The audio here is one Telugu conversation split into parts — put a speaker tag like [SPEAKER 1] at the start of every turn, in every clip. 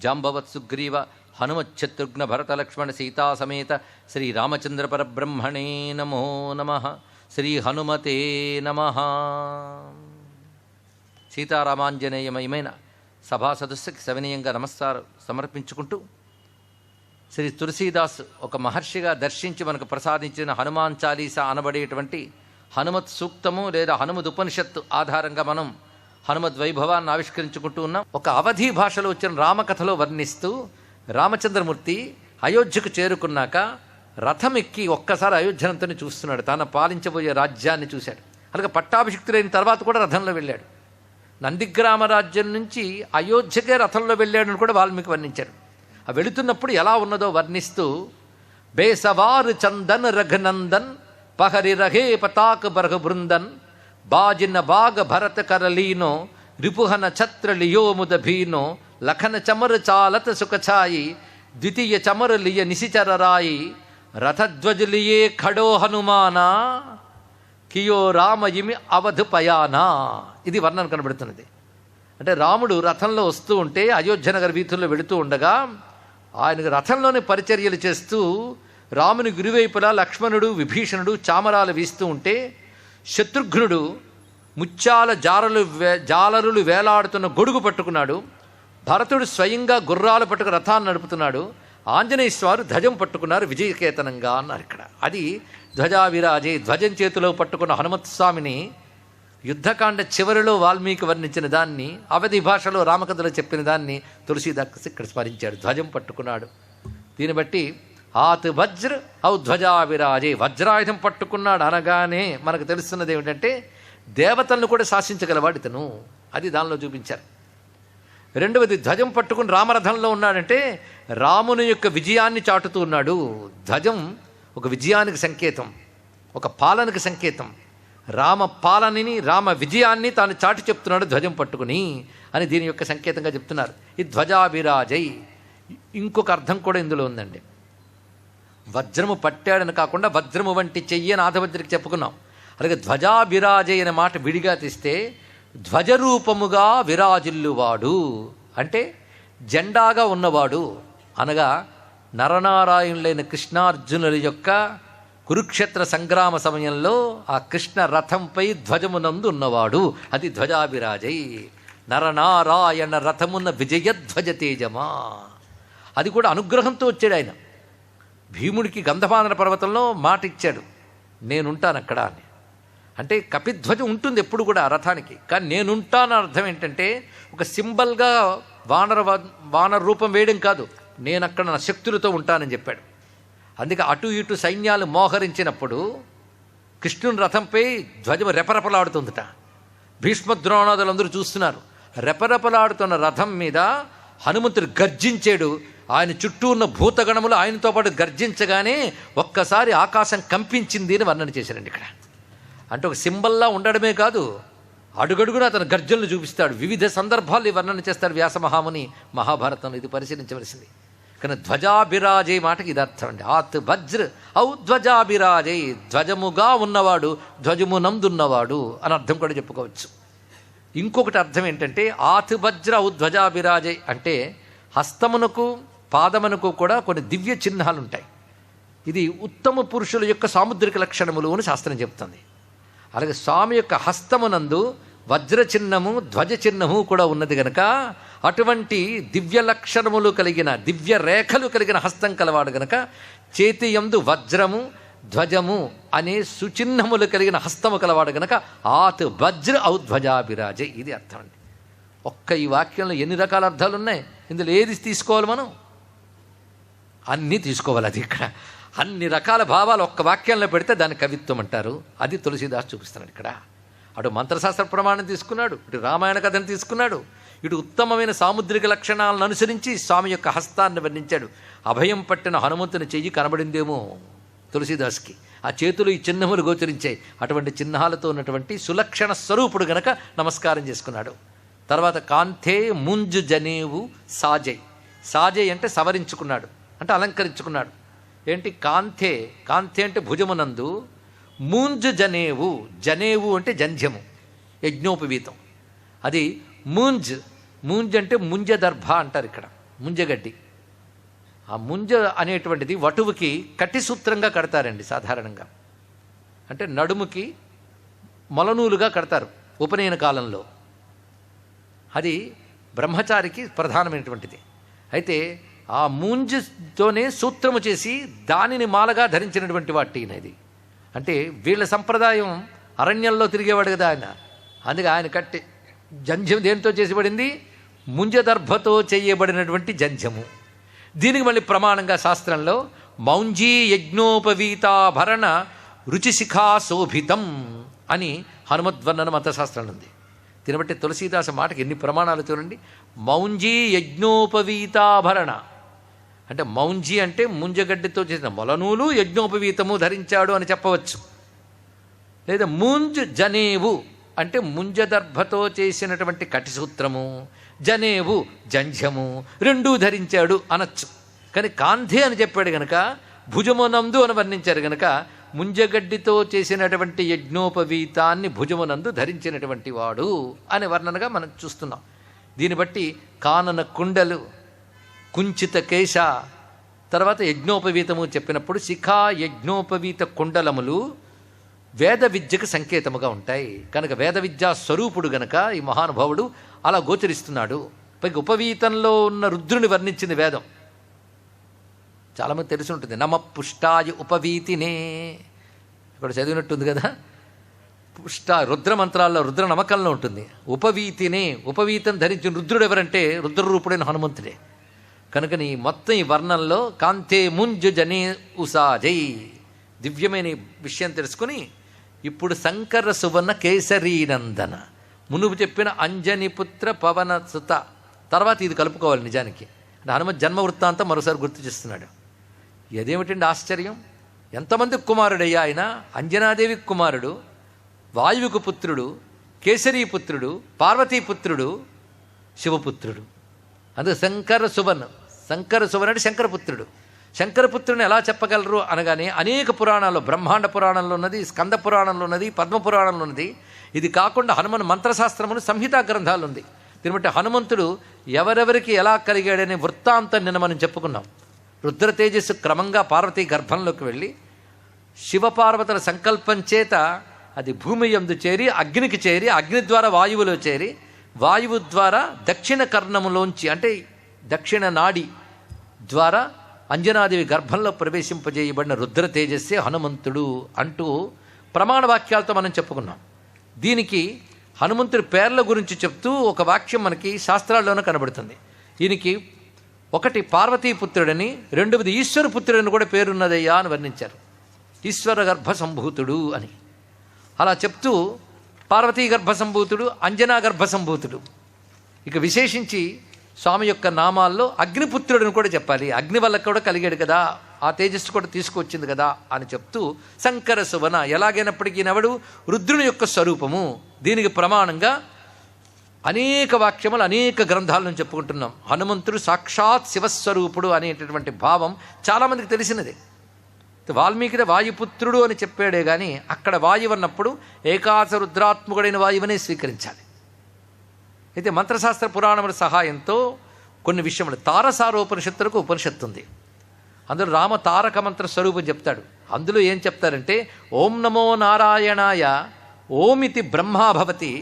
[SPEAKER 1] జాంబవత్ సుగ్రీవ హనుమచ్చత్రుఘ్న భరత లక్ష్మణ సీతా సమేత శ్రీ రామచంద్ర పరబ్రహ్మణే నమో నమః. శ్రీ హనుమతే నమః. సీతారామాంజనేయమయమైన సభా సదస్సుకి సవినయంగా నమస్కారం సమర్పించుకుంటూ, శ్రీ తులసీదాస్ ఒక మహర్షిగా దర్శించి మనకు ప్రసాదించిన హనుమాన్ చాలీసా అనబడేటువంటి హనుమత్ సూక్తము లేదా హనుమద్ ఉపనిషత్తు ఆధారంగా మనం హనుమద్ వైభవాన్ని ఆవిష్కరించుకుంటూ ఉన్నాం. ఒక అవధీ భాషలో వచ్చిన రామకథలో వర్ణిస్తూ, రామచంద్రమూర్తి అయోధ్యకు చేరుకున్నాక రథం ఎక్కి ఒక్కసారి అయోధ్యనంతని చూస్తున్నాడు. తాను పాలించబోయే రాజ్యాన్ని చూశాడు. అలాగే పట్టాభిషిక్తులైన తర్వాత కూడా రథంలో వెళ్ళాడు. నందిగ్రామ రాజ్యం నుంచి అయోధ్యకే రథంలో వెళ్ళాడని కూడా వాల్మీకి వర్ణించాడు. ఆ వెళుతున్నప్పుడు ఎలా ఉన్నదో వర్ణిస్తూ, బేసవారు చందన్ రఘునందన్ పహరి రఘే పతాక బర్హ బృందన్ బాజిన బాగ భరత కరలీనో రిపుహన ఛత్ర లియోముద భీనో లఖన చమర చాలత సుఖఛాయి ద్వితీయ చమర లియ నిశిచరరాయి రథధ్వజలియే ఖడో హనుమానా కియో రామ ఇమి అవధు పయానా. ఇది వర్ణన కనబడుతున్నది. అంటే రాముడు రథంలో వస్తూ ఉంటే అయోధ్యనగర్ వీధుల్లో వెళుతూ ఉండగా ఆయనకు రథంలోనే పరిచర్యలు చేస్తూ రాముని గురువైపులా లక్ష్మణుడు విభీషణుడు చామరాలు వీస్తూ ఉంటే, శత్రుఘ్నుడు ముత్యాల జాలరులు వేలాడుతున్న గొడుగు పట్టుకున్నాడు. భరతుడు స్వయంగా గుర్రాలు పట్టుకు రథాన్ని నడుపుతున్నాడు. ఆంజనేయ స్వారు ధ్వజం పట్టుకున్నారు విజయకేతనంగా అన్నారు ఇక్కడ. అది ధ్వజావిరాజే, ధ్వజం చేతిలో పట్టుకున్న హనుమత్స్వామిని యుద్ధకాండ చివరిలో వాల్మీకి వర్ణించిన దాన్ని, అవధి భాషలో రామకథలో చెప్పిన దాన్ని తులసీదాస్ ఇక్కడ స్మరించాడు. ధ్వజం పట్టుకున్నాడు. దీన్ని బట్టి ఆత్ వజ్ర ఔ ధ్వజావిరాజే, వజ్రాయుధం పట్టుకున్నాడు అనగానే మనకు తెలుస్తున్నది ఏమిటంటే దేవతలను కూడా శాసించగలవాడు ఇతను. అది దానిలో చూపించారు. రెండవది, ధ్వజం పట్టుకుని రామరథంలో ఉన్నాడంటే రాముని యొక్క విజయాన్ని చాటుతూ ఉన్నాడు. ధ్వజం ఒక విజయానికి సంకేతం, ఒక పాలనకి సంకేతం. రామ పాలనని, రామ విజయాన్ని తాను చాటి చెప్తున్నాడు ధ్వజం పట్టుకుని అని దీని యొక్క సంకేతంగా చెప్తున్నారు. ఈ ధ్వజాభిరాజై ఇంకొక అర్థం కూడా ఇందులో ఉందండి. వజ్రము పట్టాడని కాకుండా వజ్రము వంటి చెయ్యి అని ఆధవజ్రికి చెప్పుకున్నాం. అలాగే ధ్వజాభిరాజై అనే మాట విడిగా తీస్తే ధ్వజరూపముగా విరాజిల్లువాడు అంటే జెండాగా ఉన్నవాడు అనగా నరనారాయణులైన కృష్ణార్జునుల యొక్క కురుక్షేత్ర సంగ్రామ సమయంలో ఆ కృష్ణ రథంపై ధ్వజమునందు ఉన్నవాడు. అది ధ్వజాభిరాజై. నరనారాయణ రథమున్న విజయధ్వజ తేజమా. అది కూడా అనుగ్రహంతో వచ్చాడు ఆయన. భీముడికి గంధమాదన పర్వతంలో మాట ఇచ్చాడు, నేనుంటాను అక్కడ అని. అంటే కపిధ్వజం ఉంటుంది ఎప్పుడు కూడా ఆ రథానికి, కానీ నేనుంటాను అర్థం ఏంటంటే ఒక సింబల్గా వానర రూపం వేయడం కాదు, నేను అక్కడ నా శక్తులతో ఉంటానని చెప్పాడు. అందుకే అటు ఇటు సైన్యాలు మోహరించినప్పుడు కృష్ణుని రథంపై ధ్వజం రెపరెపలాడుతుందట. భీష్మద్రోణాదులందరూ చూస్తున్నారు. రెపరెపలాడుతున్న రథం మీద హనుమంతుడు గర్జించాడు. ఆయన చుట్టూ ఉన్న భూతగణములు ఆయనతో పాటు గర్జించగానే ఒక్కసారి ఆకాశం కంపించింది అని వర్ణన చేశారండి ఇక్కడ. అంటే ఒక సింబల్లా ఉండడమే కాదు, అడుగడుగున అతను గర్జనలు చూపిస్తాడు. వివిధ సందర్భాలు వర్ణన చేస్తాడు వ్యాస మహాముని మహాభారతంలో. ఇది పరిశీలించవలసింది. కానీ ధ్వజాభిరాజే మాటకి ఇది అర్థం అండి. ఆత్ వజ్ర ఔ ధ్వజాభిరాజే, ధ్వజముగా ఉన్నవాడు, ధ్వజమునందున్నవాడు అని అర్థం కూడా చెప్పుకోవచ్చు. ఇంకొకటి అర్థం ఏంటంటే ఆత్ వజ్ర ఔ ధ్వజాభిరాజే అంటే హస్తమునకు పాదమునకు కూడా కొన్ని దివ్య చిహ్నాలు ఉంటాయి. ఇది ఉత్తమ పురుషుల యొక్క సాముద్రిక లక్షణములు అని శాస్త్రం చెప్తుంది. అలాగే స్వామి యొక్క హస్తమునందు వజ్ర చిహ్నము ధ్వజ చిహ్నము కూడా ఉన్నది గనక అటువంటి దివ్య లక్షణములు కలిగిన, దివ్య రేఖలు కలిగిన హస్తం కలవాడు గనక చేతి యందు వజ్రము ధ్వజము అనే సుచిహ్నములు కలిగిన హస్తము కలవాడు గనక ఆత్ వజ్ర ఔ ధ్వజాభిరాజే. ఇది అర్థం అండి. ఒక్క ఈ వాక్యంలో ఎన్ని రకాల అర్థాలు ఉన్నాయి. ఇందులో ఏది తీసుకోవాలి మనం? అన్నీ తీసుకోవాలి. అది ఇక్కడ అన్ని రకాల భావాలు ఒక్క వాక్యంలో పెడితే దాన్ని కవిత్వం అంటారు. అది తులసీదాస్ చూపిస్తున్నాడు ఇక్కడ. అటు మంత్రశాస్త్ర ప్రమాణం తీసుకున్నాడు, ఇటు రామాయణ కథను తీసుకున్నాడు, ఇటు ఉత్తమమైన సాముద్రిక లక్షణాలను అనుసరించి స్వామి యొక్క హస్తాన్ని వర్ణించాడు. అభయం పట్టిన హనుమంతుని చెయ్యి కనబడిందేమో తులసీదాస్కి. ఆ చేతులు ఈ చిహ్నములు గోచరించాయి. అటువంటి చిహ్నాలతో ఉన్నటువంటి సులక్షణ స్వరూపుడు గనక నమస్కారం చేసుకున్నాడు. తర్వాత కాంథే ముంజు జనేవు సాజై. సాజై అంటే సవరించుకున్నాడు, అంటే అలంకరించుకున్నాడు. ఏంటి కాంథే? కాంథే అంటే భుజమునందు. మూంజు జనేవు, జనేవు అంటే జంధ్యము, యజ్ఞోపవీతం. అది మూంజ్, మూంజ్ అంటే ముంజదర్భ అంటారు ఇక్కడ. ముంజగడ్డి. ఆ ముంజ అనేటువంటిది వటువుకి కట్టి సూత్రంగా కడతారండి సాధారణంగా. అంటే నడుముకి మొలనూలుగా కడతారు ఉపనయన కాలంలో. అది బ్రహ్మచారికి ప్రధానమైనటువంటిది. అయితే ఆ ముంజతోనే సూత్రము చేసి దానిని మాలగా ధరించినటువంటి వాటినది. అంటే వీళ్ళ సంప్రదాయం అరణ్యంలో తిరిగేవాడు కదా ఆయన. అందుకే ఆయన కట్టి జంధ్యం దేనితో చేసిబడింది? ముంజదర్భతో చేయబడినటువంటి జంధ్యము. దీనికి మళ్ళీ ప్రమాణంగా శాస్త్రంలో మౌంజీ యజ్ఞోపవీతాభరణ రుచిశిఖా శోభితం అని హనుమద్వర్ణన మంత్రశాస్త్రంలో ఉంది. దీన్ని బట్టి తులసీదాస మాటకి ఎన్ని ప్రమాణాలు చూడండి. మౌంజీ యజ్ఞోపవీతాభరణ అంటే మౌంజీ అంటే ముంజగడ్డితో చేసిన మొలనూలు యజ్ఞోపవీతము ధరించాడు అని చెప్పవచ్చు. లేదా ముంజ్ జనేవు అంటే ముంజదర్భతో చేసినటువంటి కటిసూత్రము, జనేవు జంధ్యము రెండూ ధరించాడు అనొచ్చు. కానీ కాంధే అని చెప్పాడు గనక, భుజమునందు అని వర్ణించారు గనక ముంజగడ్డితో చేసినటువంటి యజ్ఞోపవీతాన్ని భుజమునందు ధరించినటువంటి వాడు అనే వర్ణనగా మనం చూస్తున్నాం. దీన్ని బట్టి కానన కుండలు, కుంచిత కేశ, తర్వాత యజ్ఞోపవీతము చెప్పినప్పుడు శిఖా యజ్ఞోపవీత కుండలములు వేద విద్యకు సంకేతముగా ఉంటాయి. కనుక వేద విద్యా స్వరూపుడు గనక ఈ మహానుభావుడు అలా గోచరిస్తున్నాడు. పైకి ఉపవీతంలో ఉన్న రుద్రుని వర్ణించింది వేదం. చాలామంది తెలిసి ఉంటుంది. నమ పుష్టాయ ఉపవీతినే ఇక్కడ చదివినట్టుంది కదా. పుష్ట రుద్ర మంత్రాల్లో రుద్ర నమకంలో ఉంటుంది. ఉపవీతినే ఉపవీతం ధరించిన రుద్రుడు ఎవరంటే రుద్రరూపుడైన హనుమంతుడే. కనుక ఈ మొత్తం ఈ వర్ణంలో కాంతే ముంజు జనే ఉసాజై దివ్యమైన విషయం తెలుసుకుని ఇప్పుడు శంకర సువర్ణ కేసరీనందన మునుపు చెప్పిన అంజనిపుత్ర పవన సుత తర్వాత ఇది కలుపుకోవాలి. నిజానికి అంటే హనుమత్ జన్మ వృత్తాంతం మరోసారి గుర్తు చేస్తున్నాడు. అదేమిటండి ఆశ్చర్యం! ఎంతమంది కుమారుడయ్యా ఆయన? అంజనాదేవి కుమారుడు, వాయువుకు పుత్రుడు, కేసరీపుత్రుడు, పార్వతీపుత్రుడు, శివపుత్రుడు. అందుకే శంకర సువన్. శంకర సువన్ అంటే శంకరపుత్రుడు. శంకరపుత్రుని ఎలా చెప్పగలరు అనగానే అనేక పురాణాల్లో, బ్రహ్మాండ పురాణంలో ఉన్నది, స్కంద పురాణంలో ఉన్నది, పద్మ పురాణంలో ఉన్నది. ఇది కాకుండా హనుమన్ మంత్రశాస్త్రమును సంహితా గ్రంథాలు ఉంది. దీన్ని బట్టి హనుమంతుడు ఎవరెవరికి ఎలా కలిగాడనే వృత్తాంతం నిన్న మనం చెప్పుకున్నాం. రుద్ర తేజస్సు క్రమంగా పార్వతీ గర్భంలోకి వెళ్ళి శివపార్వతుల సంకల్పం చేత అది భూమి యందు చేరి అగ్నికి చేరి అగ్ని ద్వారా వాయువులో చేరి వాయువు ద్వారా దక్షిణ కర్ణములోంచి అంటే దక్షిణ నాడి ద్వారా అంజనాదేవి గర్భంలో ప్రవేశింపజేయబడిన రుద్ర తేజస్సే హనుమంతుడు అంటూ ప్రమాణ వాక్యాలతో మనం చెప్పుకున్నాం. దీనికి హనుమంతుడి పేర్ల గురించి చెప్తూ ఒక వాక్యం మనకి శాస్త్రాల్లోనే కనబడుతుంది. ఈయనకి ఒకటి పార్వతీపుత్రుడని, రెండవది ఈశ్వరపుత్రుడని కూడా పేరున్నదయ్యా అని వర్ణించారు. ఈశ్వర గర్భ సంభూతుడు అని అలా చెప్తూ పార్వతీ గర్భ సంభూతుడు, అంజనా గర్భ సంభూతుడు. ఇక విశేషించి స్వామి యొక్క నామాల్లో అగ్నిపుత్రుడిని కూడా చెప్పాలి. అగ్ని వల్ల కూడా కలిగాడు కదా, ఆ తేజస్సు కూడా తీసుకొచ్చింది కదా అని చెప్తూ శంకర సువన ఎలాగైనప్పటికీ నవడు రుద్రుని యొక్క స్వరూపము. దీనికి ప్రమాణంగా అనేక వాక్యములు అనేక గ్రంథాలను చెప్పుకుంటున్నాం. హనుమంతుడు సాక్షాత్ శివస్వరూపుడు అనేటటువంటి భావం చాలామందికి తెలిసినదే. వాల్మీకి వాయుపుత్రుడు అని చెప్పాడే కానీ అక్కడ వాయువు అన్నప్పుడు ఏకాశ రుద్రాత్మకుడైన వాయువునే స్వీకరించాలి. అయితే మంత్రశాస్త్ర పురాణముల సహాయంతో కొన్ని విషయములు తారసారోపనిషత్తులకు ఉపనిషత్తు ఉంది. అందులో రామ తారక మంత్ర స్వరూపం చెప్తాడు. అందులో ఏం చెప్తారంటే ఓం నమో నారాయణాయ ఓమితి బ్రహ్మా భవతి,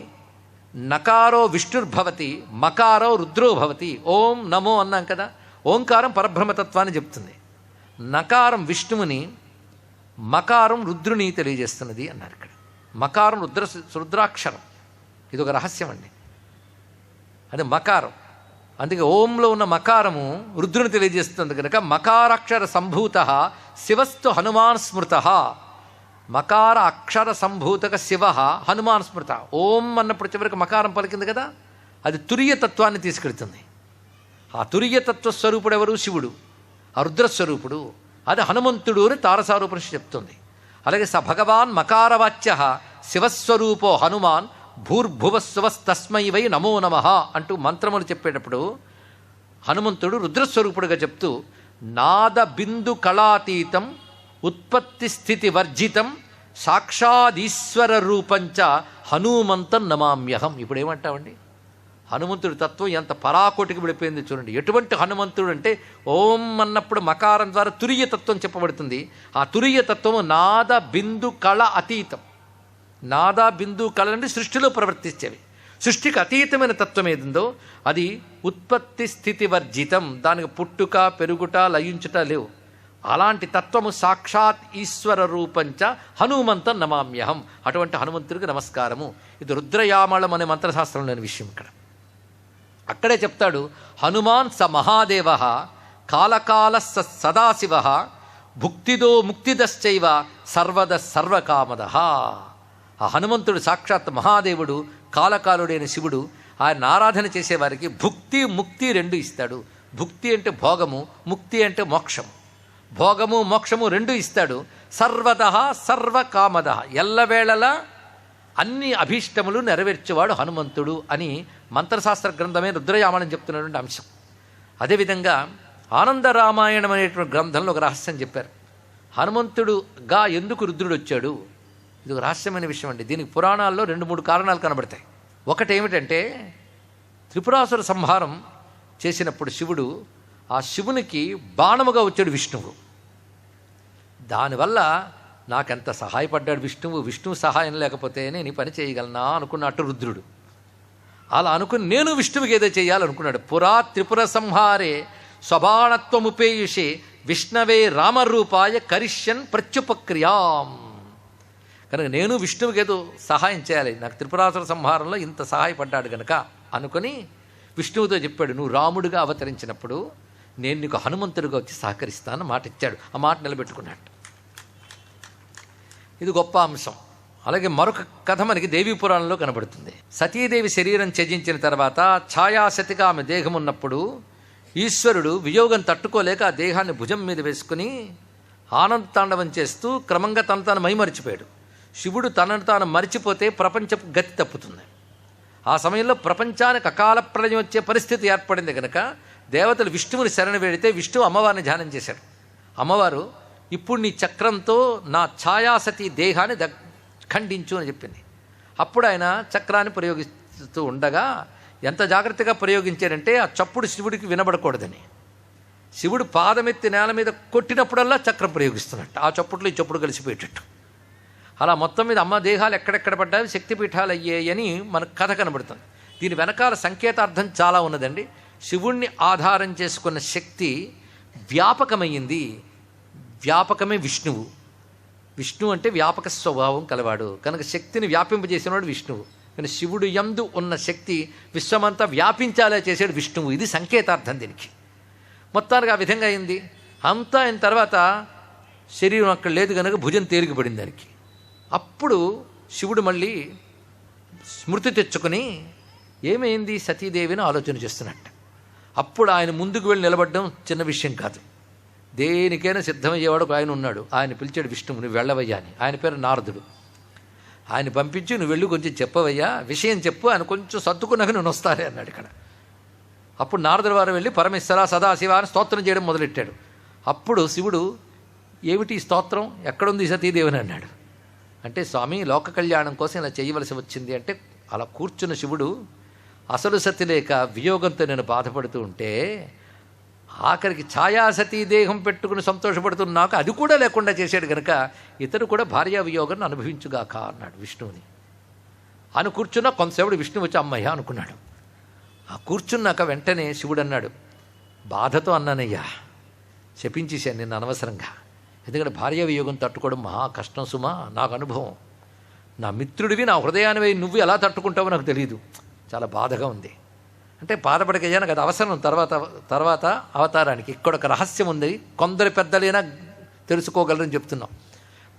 [SPEAKER 1] నకారో విష్ణుర్భవతి, మకారో రుద్రో భవతి. ఓం నమో అన్నాం కదా, ఓంకారం పరబ్రహ్మతత్వాన్ని చెప్తుంది, నకారం విష్ణువుని, మకారం రుద్రుని తెలియజేస్తున్నది అన్నారు. ఇక్కడ మకారం రుద్రాక్షరం, ఇది ఒక రహస్యం అండి. అది మకారం, అందుకే ఓంలో ఉన్న మకారము రుద్రుని తెలియజేస్తుంది కనుక మకారాక్షర సంభూత శివస్తు హనుమాన్ స్మృత. మకార అక్షర సంభూతక శివ హనుమాన్ స్మృత. ఓం అన్నప్పుడు చివరికి మకారం పలికింది కదా, అది తురీయతత్వాన్ని తీసుకెళ్తుంది. ఆ తురీయతత్వ స్వరూపుడు ఎవరు? శివుడు. ఆ రుద్రస్వరూపుడు అది హనుమంతుడు అని తారసారూపనిషత్తు చెప్తుంది. అలాగే స భగవాన్ మకారవాచ్య శివస్వరూపో హనుమాన్ భూర్భువస్వస్తస్మై వై నమో నమః అంటూ మంత్రములు చెప్పేటప్పుడు హనుమంతుడు రుద్రస్వరూపుడుగా చెప్తూ నాద బిందు కళాతీతం ఉత్పత్తి స్థితి వర్జితం సాక్షాదీశ్వర రూపంచ హనుమంతం నమామ్యహం. ఇప్పుడు ఏమంటామండి? హనుమంతుడి తత్వం ఎంత పరాకోటికి వెళ్ళిపోయింది చూడండి. ఎటువంటి హనుమంతుడు అంటే ఓం అన్నప్పుడు మకారం ద్వారా తురియ తత్వం చెప్పబడుతుంది. ఆ తురియ తత్వము నాద బిందు కళ అతీతం. నాద బిందు కళ అంటే సృష్టిలో ప్రవర్తించేవి. సృష్టికి అతీతమైన తత్వం ఏదిందో అది ఉత్పత్తి స్థితి వర్జితం. దానికి పుట్టుక పెరుగుట లయించుట లేవు. అలాంటి తత్వము సాక్షాత్ ఈశ్వర రూపంచ హనుమంతం నమామ్యహం. అటువంటి హనుమంతుడికి నమస్కారము. ఇది రుద్రయామళం అనే మంత్రశాస్త్రంలోని విషయం. ఇక్కడ అక్కడే చెప్తాడు, హనుమాన్ స మహాదేవ కాలకాల సదాశివ భుక్తిదో ముక్తిదశ్చైవ సర్వద సర్వకామద. ఆ హనుమంతుడు సాక్షాత్ మహాదేవుడు, కాలకాలుడైన శివుడు. ఆయన ఆరాధన చేసేవారికి భుక్తి ముక్తి రెండు ఇస్తాడు. భుక్తి అంటే భోగము, ముక్తి అంటే మోక్షము. భోగము మోక్షము రెండు ఇస్తాడు. సర్వద సర్వకామద, ఎల్లవేళలా అన్ని అభీష్టములు నెరవేర్చేవాడు హనుమంతుడు అని మంత్రశాస్త్ర గ్రంథమే రుద్రయామని చెప్తున్నటువంటి అంశం. అదేవిధంగా ఆనందరామాయణం అనేటువంటి గ్రంథంలో ఒక రహస్యం చెప్పారు. హనుమంతుడుగా ఎందుకు రుద్రుడు వచ్చాడు, ఇది ఒక రహస్యమైన విషయం అండి. దీనికి పురాణాల్లో 2-3 కారణాలు కనబడతాయి. ఒకటి ఏమిటంటే, త్రిపురాసుర సంహారం చేసినప్పుడు శివుడు, ఆ శివునికి బాణముగా వచ్చాడు విష్ణువు. దానివల్ల నాకెంత సహాయపడ్డాడు విష్ణువు. విష్ణువు సహాయం లేకపోతే నేను ఈ పని చేయగలనా అనుకున్నట్టు రుద్రుడు. అలా అనుకుని నేను విష్ణువుకి ఏదో చేయాలనుకున్నాడు. పురా త్రిపుర సంహారే స్వబాణత్వముపేయుషే విష్ణవే రామరూపాయ కరిష్యన్ ప్రత్యుపక్రియాం. కనుక నేను విష్ణువుకి ఏదో సహాయం చేయాలి, నాకు త్రిపురాసుర సంహారంలో ఇంత సహాయపడ్డాడు కనుక అనుకుని విష్ణువుతో చెప్పాడు, నువ్వు రాముడిగా అవతరించినప్పుడు నేను నీకు హనుమంతుడిగా వచ్చి సహకరిస్తాను మాట ఇచ్చాడు. ఆ మాట నిలబెట్టుకున్నాడు. ఇది గొప్ప అంశం. అలాగే మరొక కథ మనకి దేవీ పురాణంలో కనబడుతుంది. సతీదేవి శరీరం త్యజించిన తర్వాత ఛాయాసతిగా ఆమె దేహం ఉన్నప్పుడు ఈశ్వరుడు వియోగం తట్టుకోలేక ఆ దేహాన్ని భుజం మీద వేసుకుని ఆనంద తాండవం చేస్తూ క్రమంగా తను మైమరిచిపోయాడు. శివుడు తనను తాను మరిచిపోతే ప్రపంచపు గతి తప్పుతుంది. ఆ సమయంలో ప్రపంచానికి అకాల ప్రళయం వచ్చే పరిస్థితి ఏర్పడింది కనుక దేవతలు విష్ణువుని శరణ వేడితే విష్ణువు అమ్మవారిని ధ్యానం చేశాడు. అమ్మవారు, ఇప్పుడు నీ చక్రంతో నా ఛాయాసతి దేహాన్ని ఖండించు అని చెప్పింది. అప్పుడు ఆయన చక్రాన్ని ప్రయోగిస్తూ ఉండగా ఎంత జాగ్రత్తగా ప్రయోగించారంటే ఆ చప్పుడు శివుడికి వినబడకూడదని. శివుడు పాదమెత్తి నేల మీద కొట్టినప్పుడల్లా చక్రం ప్రయోగిస్తున్నట్టు, ఆ చప్పుట్లో ఈ చప్పుడు కలిసిపోయేటట్టు. అలా మొత్తం మీద అమ్మ దేహాలు ఎక్కడెక్కడ పడ్డాయి శక్తిపీఠాలు అయ్యాయని మనకు కథ కనబడుతుంది. దీని వెనకాల సంకేతార్థం చాలా ఉన్నదండి. శివుణ్ణి ఆధారం చేసుకున్న శక్తి వ్యాపకమయ్యింది. వ్యాపకమే విష్ణువు. విష్ణువు అంటే వ్యాపక స్వభావం కలవాడు కనుక శక్తిని వ్యాపింపజేసినవాడు విష్ణువు. కానీ శివుడు యందు ఉన్న శక్తి విశ్వమంతా వ్యాపించాలే చేసాడు విష్ణువు. ఇది సంకేతార్థం దీనికి. మొత్తానికి ఆ విధంగా అయింది. అంతా అయిన తర్వాత శరీరం అక్కడ లేదు కనుక భుజం తేలికపడింది దానికి. అప్పుడు శివుడు మళ్ళీ స్మృతి తెచ్చుకొని ఏమైంది సతీదేవిని ఆలోచన చేస్తున్నట్టు. అప్పుడు ఆయన ముందుకు వెళ్ళి నిలబడడం చిన్న విషయం కాదు. దేనికైనా సిద్ధమయ్యేవాడు ఒక ఆయన ఉన్నాడు. ఆయన పిలిచాడు విష్ణువు, నువ్వు వెళ్ళవయ్యా అని. ఆయన పేరు నారదుడు. ఆయన పంపించి నువ్వు వెళ్ళి కొంచెం చెప్పవయ్యా, విషయం చెప్పు, ఆయన కొంచెం సర్దుకున్నాక నేను వస్తానే అన్నాడు ఇక్కడ. అప్పుడు నారదుడు వారు వెళ్ళి పరమేశ్వర సదాశివ అని స్తోత్రం చేయడం మొదలెట్టాడు. అప్పుడు శివుడు, ఏమిటి స్తోత్రం, ఎక్కడుంది సతీదేవిని అన్నాడు. అంటే స్వామి లోక కళ్యాణం కోసం ఇలా చేయవలసి వచ్చింది అంటే. అలా కూర్చున్న శివుడు అసలు సతి లేక వియోగంతో నేను బాధపడుతూ ఉంటే ఆఖరికి ఛాయాసతీ దేహం పెట్టుకుని సంతోషపడుతున్న నాకు అది కూడా లేకుండా చేశాడు కనుక ఇతడు కూడా భార్యా వియోగాన్ని అనుభవించుగాక అన్నాడు విష్ణువుని. అని కూర్చున్నా కొంతసేపుడు విష్ణువు వచ్చి అమ్మయ్య అనుకున్నాడు. ఆ కూర్చున్నాక వెంటనే శివుడు అన్నాడు, బాధతో అన్నానయ్యా, శపించేశాను నిన్ను అనవసరంగా. ఎందుకంటే భార్య వియోగం తట్టుకోవడం మహా కష్టం సుమా, నాకు అనుభవం. నా మిత్రుడివి, నా హృదయానివి నువ్వు ఎలా తట్టుకుంటావో నాకు తెలియదు, చాలా బాధగా ఉంది. అంటే బాధపడకయ్యా, నాకు అది అవసరం తర్వాత అవతారానికి. ఇక్కడ ఒక రహస్యం ఉంది, కొందరు పెద్దలైనా తెలుసుకోగలరని చెప్తున్నాం.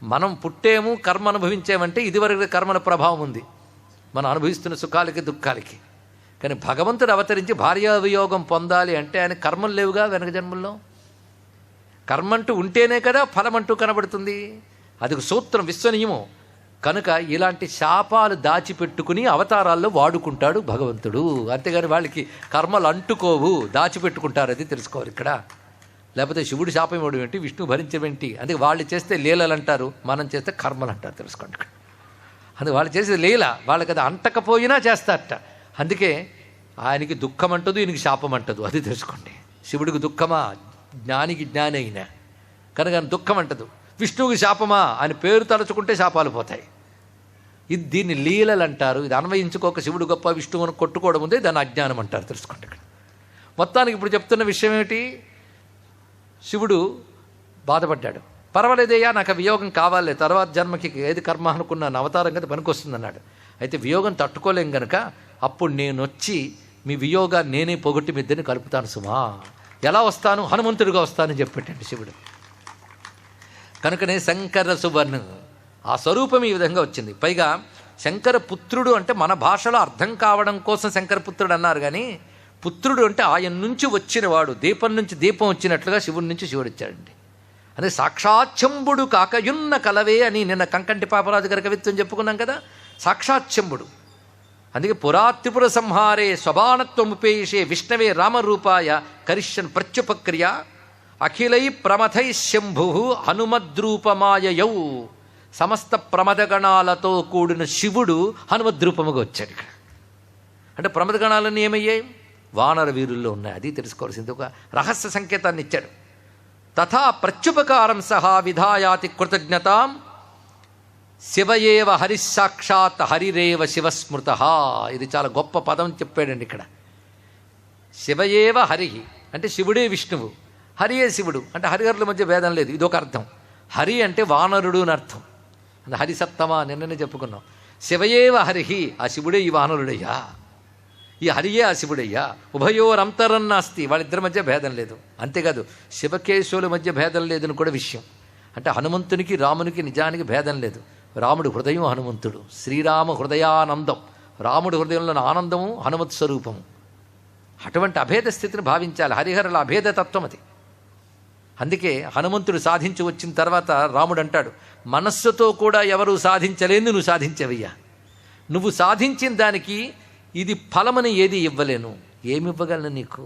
[SPEAKER 1] మనం పుట్టేము కర్మ అనుభవించామంటే ఇదివరకు కర్మల ప్రభావం ఉంది మనం అనుభవిస్తున్న సుఖాలకి దుఃఖాలకి. కానీ భగవంతుడు అవతరించి భార్యా వియోగం పొందాలి అంటే ఆయన కర్మలు లేవుగా వెనక జన్మల్లో. కర్మంటూ ఉంటేనే కదా ఫలమంటూ కనబడుతుంది. అది ఒక సూత్రం, విశ్వనియమం. కనుక ఇలాంటి శాపాలు దాచిపెట్టుకుని అవతారాల్లో వాడుకుంటాడు భగవంతుడు. అంతేగాని వాళ్ళకి కర్మలు అంటుకోవు, దాచిపెట్టుకుంటారు. అది తెలుసుకోవాలి ఇక్కడ. లేకపోతే శివుడు శాపం ఇవ్వడం ఏంటి, విష్ణు భరించమేంటి? అందుకే వాళ్ళు చేస్తే లీలలు అంటారు, మనం చేస్తే కర్మలు అంటారు. తెలుసుకోండి ఇక్కడ. అందుకే వాళ్ళు చేసేది లీల, వాళ్ళకి అది అంటకపోయినా చేస్తారట. అందుకే ఆయనకి దుఃఖం అంటదు, ఈయనకి శాపం అంటదు. అది తెలుసుకోండి. శివుడికి దుఃఖమా? జ్ఞానికి జ్ఞాని అయినా కనుక ఆయన దుఃఖం అంటదు. విష్ణువుకి శాపమా? ఆయన పేరు తలుచుకుంటే శాపాలు పోతాయి. దీన్ని లీలలు అంటారు. ఇది అన్వయించుకోక శివుడు గొప్ప, విష్ణువును కొట్టుకోవడం ఉందే దాన్ని అజ్ఞానం అంటారు. తెలుసుకోండి. ఇక్కడ మొత్తానికి ఇప్పుడు చెప్తున్న విషయం ఏమిటి? శివుడు బాధపడ్డాడు. పర్వాలేదయ్యా, నాకు వియోగం కావాలి, తర్వాత జన్మకి ఏది కర్మ అనుకున్నాను, అవతారం కదా పనికొస్తుంది అన్నాడు. అయితే వియోగం తట్టుకోలేం గనక అప్పుడు నేను వచ్చి మీ వియోగాన్ని నేనే పొగొట్టి మీ ఇద్దరిని కలుపుతాను సుమా. ఎలా వస్తాను? హనుమంతుడిగా వస్తానని చెప్పాడండి శివుడు. కనుకనే శంకర సువర్ణ ఆ స్వరూపం ఈ విధంగా వచ్చింది. పైగా శంకర పుత్రుడు అంటే మన భాషలో అర్థం కావడం కోసం శంకర పుత్రుడు అన్నారు. కానీ పుత్రుడు అంటే ఆయన నుంచి వచ్చినవాడు, దీపం నుంచి దీపం వచ్చినట్లుగా శివుడి నుంచి శివుడు వచ్చాడండి. అదే సాక్షాచ్చంబుడు కాకయున్న కలవే అని నిన్న కంకంటి పాపరాజు గారి కవిత్వం చెప్పుకున్నాం కదా. సాక్షాచ్చంబుడు. అందుకే పురాత్రిపుర సంహారే స్వబాణత్వముపేషే విష్ణవే రామరూపాయ కరిష్యన్ ప్రత్యుపక్రియ అఖిలై ప్రమథై శంభు హనుమద్రూపమాయయౌ. సమస్త ప్రమదగణాలతో కూడిన శివుడు హనుమద్రూపముగా వచ్చాడు ఇక్కడ. అంటే ప్రమదగణాలన్నీ ఏమయ్యాయి? వానర వీరుల్లో ఉన్నాయి. అది తెలుసుకోవాల్సింది. ఒక రహస్య సంకేతాన్ని ఇచ్చాడు. తథా ప్రత్యుపకారం సహా విధాయాతి కృతజ్ఞతాం శివయేవ హరిస్సాక్షాత్ హరిరేవ శివస్మృత. ఇది చాలా గొప్ప పదం చెప్పాడండి ఇక్కడ. శివయేవ హరి అంటే శివుడే విష్ణువు, హరియే శివుడు అంటే హరిహరుల మధ్య భేదం లేదు. ఇదొక అర్థం. హరి అంటే వానరుడు అని అర్థం. అంటే హరిసత్తమా నిన్ననే చెప్పుకున్నాం. శివయేవ హరిహి, ఆ శివుడే ఈ వానరుడయ్యా, ఈ హరియే ఆ శివుడయ్యా. ఉభయోరంతరం నాస్తి, వాళ్ళిద్దరి మధ్య భేదం లేదు. అంతేకాదు శివకేశవుల మధ్య భేదం లేదని కూడా విషయం. అంటే హనుమంతునికి రామునికి నిజానికి భేదం లేదు. రాముడు హృదయం, హనుమంతుడు శ్రీరామ హృదయానందం. రాముడి హృదయంలోని ఆనందము హనుమత్ స్వరూపము. అటువంటి అభేద స్థితిని భావించాలి. హరిహరుల అభేదతత్వం అది. అందుకే హనుమంతుడు సాధించి వచ్చిన తర్వాత రాముడు అంటాడు, మనస్సుతో కూడా ఎవరు సాధించలేని నువ్వు సాధించవయ్యా. నువ్వు సాధించిన దానికి ఇది ఫలమని ఏది ఇవ్వలేను. ఏమి ఇవ్వగలను నీకు?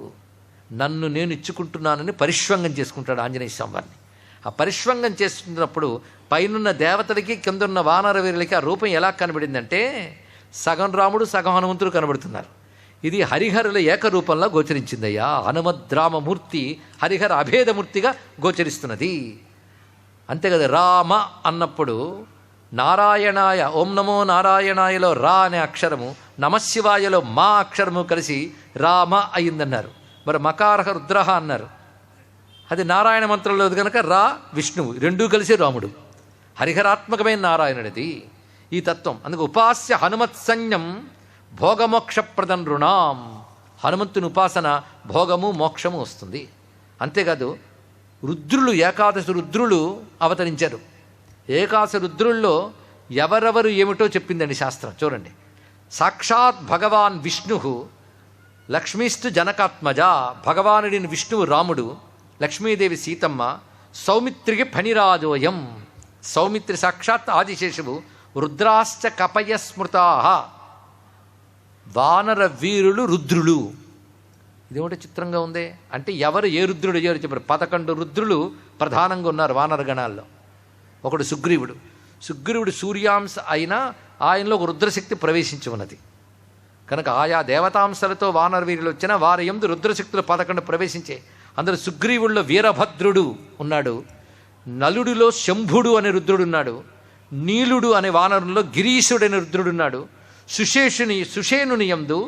[SPEAKER 1] నన్ను నేను ఇచ్చుకుంటున్నానని పరిష్వంగం చేసుకుంటాడు ఆంజనేయ స్వామి వారిని. ఆ పరిష్వంగం చేస్తున్నప్పుడు పైనున్న దేవతలకి కిందన్న వానర వీరులకి ఆ రూపం ఎలా కనబడిందంటే సగం రాముడు సగం హనుమంతుడు కనబడుతున్నారు. ఇది హరిహరుల ఏకరూపంలో గోచరించిందయ్యా. హనుమద్రామమూర్తి హరిహర అభేదమూర్తిగా గోచరిస్తున్నది. అంతే కదా. రామ అన్నప్పుడు నారాయణాయ, ఓం నమో నారాయణాయలో రా అనే అక్షరము, నమశివాయలో మా అక్షరము కలిసి రామ అయిందన్నారు. మరి మకారహ రుద్రహ అన్నారు. అది నారాయణ మంత్రంలో కనుక రా విష్ణువు, రెండూ కలిసి రాముడు. హరిహరాత్మకమైన నారాయణుడిది ఈ తత్వం. అందుకే ఉపాస్య హనుమత్సంజ్ఞం భోగమోక్షప్రదం రుణాం. హనుమంతుని ఉపాసన భోగము మోక్షము వస్తుంది. అంతేకాదు రుద్రులు, ఏకాదశి రుద్రులు అవతరించారు. ఏకాదశి రుద్రుల్లో ఎవరెవరు ఏమిటో చెప్పిందండి శాస్త్రం. చూడండి. సాక్షాత్ భగవాన్ విష్ణు లక్ష్మీస్తు జనకాత్మజ. భగవానుడిని విష్ణువు రాముడు, లక్ష్మీదేవి సీతమ్మ, సౌమిత్రికి ఫణిరాజోయం. సౌమిత్రి సాక్షాత్ ఆదిశేషువు, రుద్రాశ్చ కపయ స్మృతా. వానర వీరులు రుద్రులు. ఇదేమిటో చిత్రంగా ఉంది. అంటే ఎవరు ఏ రుద్రుడు అయ్యారు చెప్పారు. 11 రుద్రులు ప్రధానంగా ఉన్నారు వానర గణాల్లో. ఒకడు సుగ్రీవుడు. సుగ్రీవుడు సూర్యాంశ అయినా ఆయనలో ఒక రుద్రశక్తి ప్రవేశించి ఉన్నది కనుక ఆయా దేవతాంశాలతో వానర వీరులు వచ్చినా వారి యందు రుద్రశక్తులు 11 ప్రవేశించే. అందులో సుగ్రీవుల్లో వీరభద్రుడు ఉన్నాడు, నలుడిలో శంభుడు అనే రుద్రుడున్నాడు, నీలుడు అనే వానరుల్లో గిరీశుడు అనే రుద్రుడున్నాడు, సుషేణుని యందు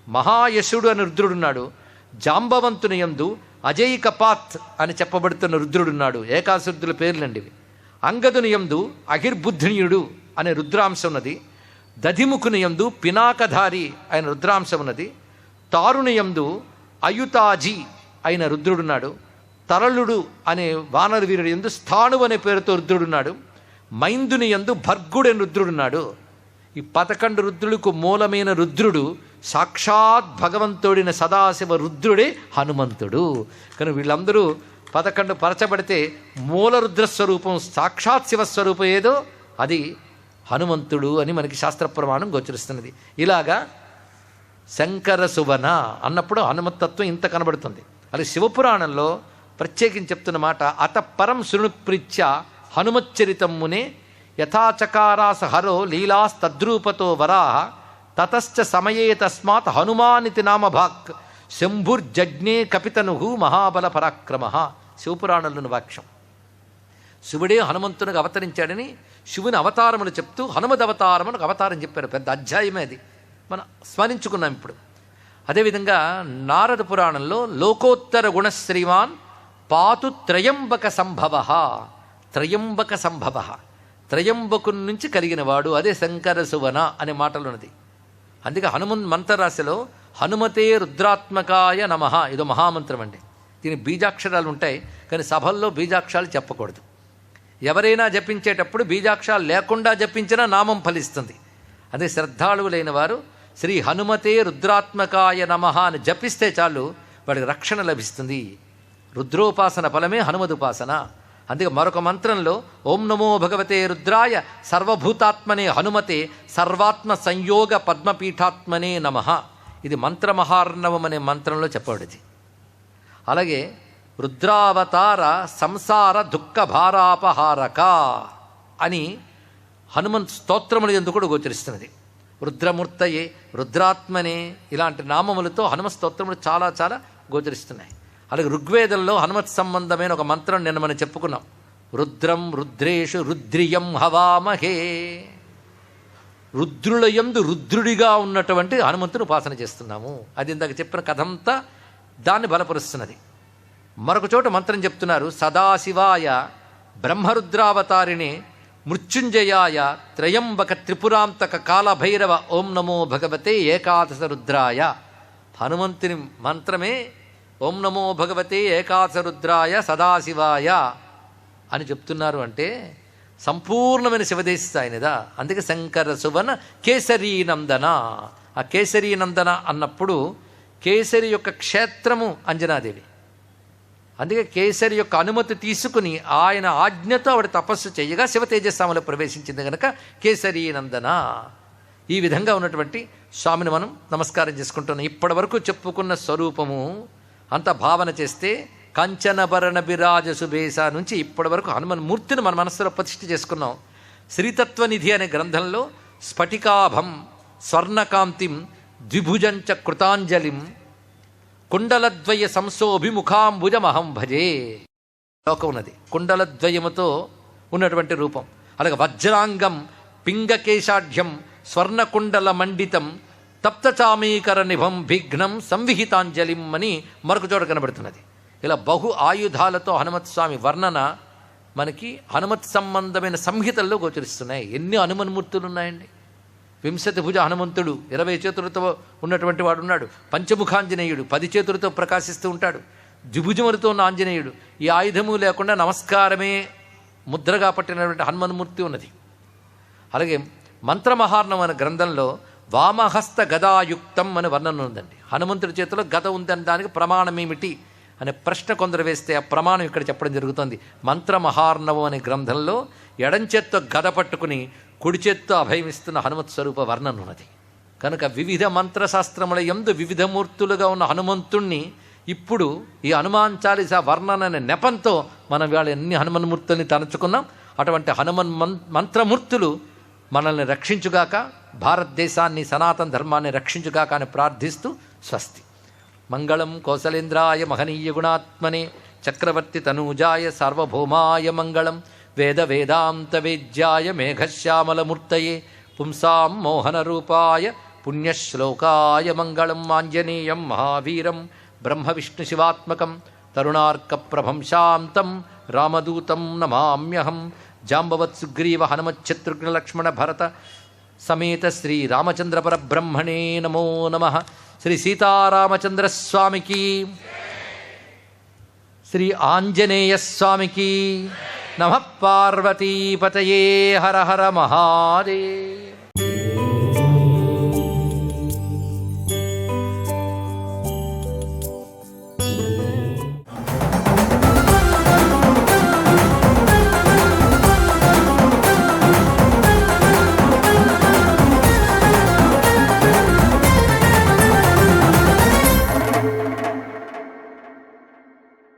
[SPEAKER 1] మహాయశుడు అనే రుద్రుడున్నాడు, జాంబవంతుని యందు అజయ్ కపాత్ అని చెప్పబడుతున్న రుద్రుడున్నాడు. ఏకాశరుద్రుల పేర్లండి ఇవి. అంగదుని యందు అహిర్బుద్ధినీయుడు అనే రుద్రాంశం ఉన్నది. దధిముఖుని యందు పినాకధారి అయిన రుద్రాంశం ఉన్నది. తారుని యందు అయుతాజీ అయిన రుద్రుడున్నాడు. తరళుడు అనే వానర వీరుడు యందు స్థాణు అనే పేరుతో రుద్రుడున్నాడు. మైందుని యందు భర్గుడని రుద్రుడున్నాడు. ఈ 11 రుద్రులకు మూలమైన రుద్రుడు సాక్షాత్ భగవంతుడిన సదాశివ రుద్రుడే హనుమంతుడు. కానీ వీళ్ళందరూ 11 పరచబడితే మూల రుద్రస్వరూపం సాక్షాత్ శివస్వరూపం ఏదో అది హనుమంతుడు అని మనకి శాస్త్ర ప్రమాణం గోచరిస్తున్నది. ఇలాగా శంకర సువన అన్నప్పుడు హనుమతత్వం ఇంత కనబడుతుంది. అది శివపురాణంలో ప్రత్యేకించి చెప్తున్న మాట. అత పరం శృణుప్రీత్య హనుమచ్చరితం మునే యథాచకారాస హరో లీలాస్తద్రూపతో వరాహ తతశ్చ సమయే తస్మాత్ హనుమానితి నామ భాక్ శంభుర్జజ్ఞే కపితను మహాబల పరాక్రమ. శివపురాణంలోని వాక్యం. శివుడే హనుమంతునికి అవతరించాడని శివుని అవతారములు చెప్తూ హనుమద్ అవతారమునకు అవతారం చెప్పారు. పెద్ద అధ్యాయమే అది, మనం స్మరించుకున్నాం ఇప్పుడు. అదేవిధంగా నారద పురాణంలో లోకోత్తర గుణశ్రీమాన్ పాతు త్రయంబక సంభవ. త్రయంబక సంభవ, త్రయంబకుని నుంచి కలిగినవాడు, అదే శంకర సువన అనే మాటలున్నది. అందుకే హనుమన్ మంత్రరాశిలో హనుమతే రుద్రాత్మకాయ నమః ఇదో మహామంత్రం అండి. దీని బీజాక్షరాలు ఉంటాయి, కానీ సభల్లో బీజాక్షరాలు చెప్పకూడదు. ఎవరైనా జపించేటప్పుడు బీజాక్షరాలు లేకుండా జపించినా నామం ఫలిస్తుంది. అదే శ్రద్ధాళువులైన వారు శ్రీ హనుమతే రుద్రాత్మకాయ నమః అని జపిస్తే చాలు, వాడికి రక్షణ లభిస్తుంది. రుద్రోపాసన ఫలమే హనుమదుపాసన. అందుకే మరొక మంత్రంలో ఓం నమో భగవతే రుద్రాయ సర్వభూతాత్మనే హనుమతే సర్వాత్మ సంయోగ పద్మపీఠాత్మనే నమః. ఇది మంత్రమహార్ణవం అనే మంత్రంలో చెప్పబడింది. అలాగే రుద్రావతార సంసార దుఃఖ భారాపహారక అని హనుమన్ స్తోత్రములు ఎందుకు కూడా గోచరిస్తున్నది. రుద్రమూర్తయే, రుద్రాత్మనే ఇలాంటి నామములతో హనుమ స్తోత్రములు చాలా చాలా గోచరిస్తున్నాయి. అలాగే ఋగ్వేదంలో హనుమత్ సంబంధమైన ఒక మంత్రం నిన్న మనం చెప్పుకున్నాం. రుద్రం రుద్రేషు రుద్రియం హవామహే. రుద్రులయందు రుద్రుడిగా ఉన్నటువంటి హనుమంతుని ఉపాసన చేస్తున్నాము. అది ఇందాక చెప్పిన కథంతా దాన్ని బలపరుస్తున్నది. మరొక చోట మంత్రం చెప్తున్నారు. సదాశివాయ బ్రహ్మరుద్రావతారిణే మృత్యుంజయాయ త్రయంబక త్రిపురాంతక కాలభైరవ ఓం నమో భగవతే ఏకాదశ రుద్రాయ. హనుమంతుని మంత్రమే ఓం నమో భగవతే ఏకాదశ రుద్రాయ సదాశివాయ అని చెప్తున్నారు. అంటే సంపూర్ణమైన శివదేశాయనిదా. అందుకే శంకర సువన కేసరీనందన. ఆ కేసరీనందన అన్నప్పుడు కేసరి యొక్క క్షేత్రము అంజనాదేవి. అందుకే కేసరి యొక్క అనుమతి తీసుకుని ఆయన ఆజ్ఞతో ఆవిడ తపస్సు చేయగా శివ తేజస్సాములో ప్రవేశించింది కనుక కేసరీనందన. ఈ విధంగా ఉన్నటువంటి స్వామిని మనం నమస్కారం చేసుకుంటున్నాం. ఇప్పటి వరకు చెప్పుకున్న స్వరూపము అంత భావన చేస్తే కంచనభరణ బిరాజ సుబేస నుంచి ఇప్పటి వరకు హనుమన్ మూర్తిని మన మనస్సులో ప్రతిష్ఠ చేసుకున్నాం. శ్రీతత్వనిధి అనే గ్రంథంలో స్ఫటికాభం స్వర్ణకాంతిం ద్విభుజంచ కృతాంజలిం కుండలద్వయ సంశోభిముఖాంబుజమహం భజే. లోకం ఉన్నది కుండలద్వయముతో ఉన్నటువంటి రూపం. అలాగే వజ్రాంగం పింగకేశాఢ్యం స్వర్ణకుండల మండితం తప్తచామీకర నిభం విఘ్నం సంవిహితాంజలిం అని మరొక చోట కనబడుతున్నది. ఇలా బహు ఆయుధాలతో హనుమత్ స్వామి వర్ణన మనకి హనుమత్ సంబంధమైన సంహితల్లో గోచరిస్తున్నాయి. ఎన్ని హనుమన్మూర్తులు ఉన్నాయండి. 20 భుజ హనుమంతుడు, 20 చేతులతో ఉన్నటువంటి వాడు ఉన్నాడు. పంచముఖాంజనేయుడు 10 చేతులతో ప్రకాశిస్తూ ఉంటాడు. ద్విభుజములతో ఉన్న ఆంజనేయుడు. ఈ ఆయుధము లేకుండా నమస్కారమే ముద్రగా పట్టినటువంటి హనుమన్మూర్తి ఉన్నది. అలాగే మంత్రమహార్ణం అనే గ్రంథంలో వామహస్త గదాయుక్తం అని వర్ణన ఉందండి. హనుమంతుడి చేతిలో గద ఉందని దానికి ప్రమాణం ఏమిటి అనే ప్రశ్న కొందరు వేస్తే ఆ ప్రమాణం ఇక్కడ చెప్పడం జరుగుతుంది. మంత్రమహార్ణవం అనే గ్రంథంలో ఎడంచేత్తో గద పట్టుకుని కుడి చేత్తో అభయమిస్తున్న హనుమత్ స్వరూప వర్ణన ఉన్నది. కనుక వివిధ మంత్రశాస్త్రముల యందు వివిధ మూర్తులుగా ఉన్న హనుమంతుణ్ణి ఇప్పుడు ఈ హనుమాన్ చాలీసా వర్ణన అనే నెపంతో మనం ఇవాళ ఎన్ని హనుమన్మూర్తుల్ని తలుచుకున్నాం. అటువంటి హనుమన్ మంత్రమూర్తులు మనల్ని రక్షించుగాక, భారతదేశాన్ని సనాతన ధర్మాన్ని రక్షించుగాక అని ప్రార్థిస్తూ స్వస్తి. మంగళం కౌసలేంద్రాయ మహనీయ గుణాత్మనే చక్రవర్తి తనూజాయ సార్వభౌమాయ మంగళం. వేద వేదాంత వేద్యాయ మేఘశ్యామలమూర్తయే పుంసాం మోహనరూపాయ పుణ్యశ్లోకాయ మంగళం. ఆంజనేయం మహావీరం బ్రహ్మ విష్ణు శివాత్మకం తరుణార్కప్రభం శాంతం రామదూతం నమామ్యహం. జాంబవత్ సుగ్రీవ హనుమచ్చత్రుఘ్న లక్ష్మణ భరత సమేత శ్రీ రామచంద్ర పరబ్రహ్మణే నమో నమః. శ్రీ సీతారామచంద్ర స్వామికి, శ్రీ ఆంజనేయ స్వామికి నమః. పార్వతీపతయే హర హర మహాదేవ్.